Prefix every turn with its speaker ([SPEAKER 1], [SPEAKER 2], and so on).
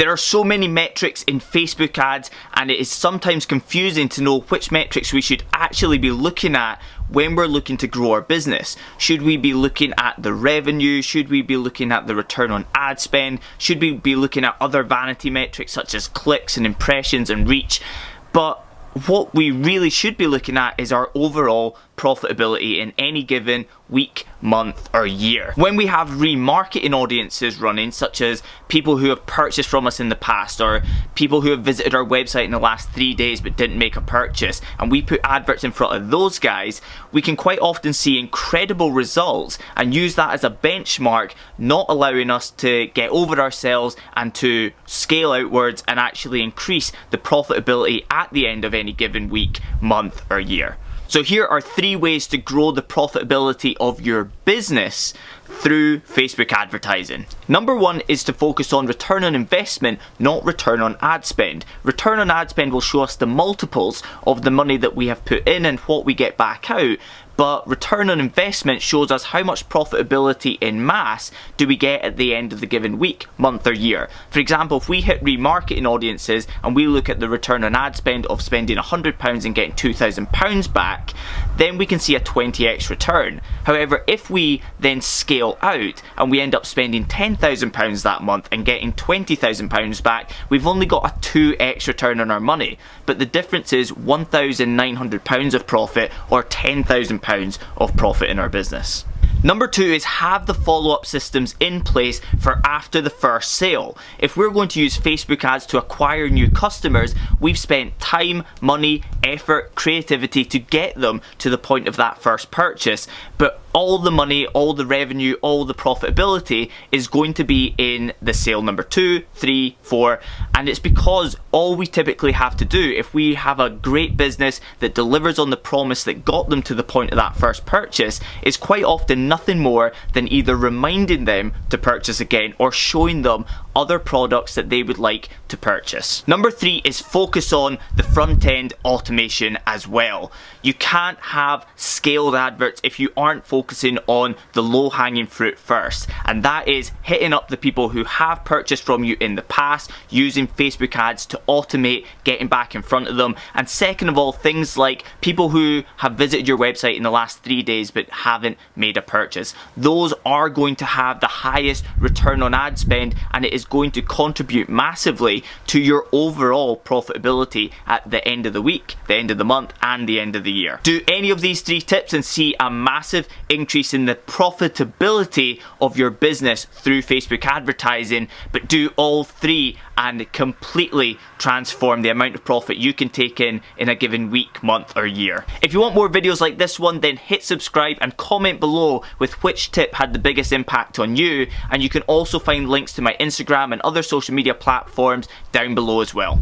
[SPEAKER 1] There are so many metrics in Facebook ads, and it is sometimes confusing to know which metrics we should actually be looking at when we're looking to grow our business. Should we be looking at the revenue? Should we be looking at the return on ad spend? Should we be looking at other vanity metrics such as clicks and impressions and reach? But what we really should be looking at is our overall profitability in any given week, month or year. When we have remarketing audiences running, such as people who have purchased from us in the past or people who have visited our website in the last 3 days but didn't make a purchase, and we put adverts in front of those guys, we can quite often see incredible results and use that as a benchmark, not allowing us to get over ourselves and to scale outwards and actually increase the profitability at the end of any given week, month or year. So here are 3 ways to grow the profitability of your business through Facebook advertising. Number 1 is to focus on return on investment, not return on ad spend. Return on ad spend will show us the multiples of the money that we have put in and what we get back out. But return on investment shows us how much profitability in mass do we get at the end of the given week, month or year. For example, if we hit remarketing audiences and we look at the return on ad spend of spending £100 and getting £2,000 back, then we can see a 20x return. However, if we then scale out and we end up spending £10,000 that month and getting £20,000 back, we've only got a 2x return on our money. But the difference is £1,900 of profit or £10,000 of profit in our business. Number 2 is have the follow-up systems in place for after the first sale. If we're going to use Facebook ads to acquire new customers, we've spent time, money, effort, creativity to get them to the point of that first purchase. But all the money, all the revenue, all the profitability is going to be in the sale number 2, 3, 4, and it's because all we typically have to do, if we have a great business that delivers on the promise that got them to the point of that first purchase, is quite often nothing more than either reminding them to purchase again or showing them other products that they would like to purchase. Number 3 is focus on the front end automation as well. You can't have scaled adverts if you aren't focusing on the low hanging fruit first, and that is hitting up the people who have purchased from you in the past, using Facebook ads to automate getting back in front of them. And second of all, things like people who have visited your website in the last 3 days but haven't made a purchase. Those are going to have the highest return on ad spend, and it is going to contribute massively to your overall profitability at the end of the week, the end of the month and the end of the year. Do any of these 3 tips and see a massive increase in the profitability of your business through Facebook advertising, but do all 3 and completely transform the amount of profit you can take in a given week, month or year. If you want more videos like this one, then hit subscribe and comment below with which tip had the biggest impact on you, and you can also find links to my Instagram and other social media platforms down below as well.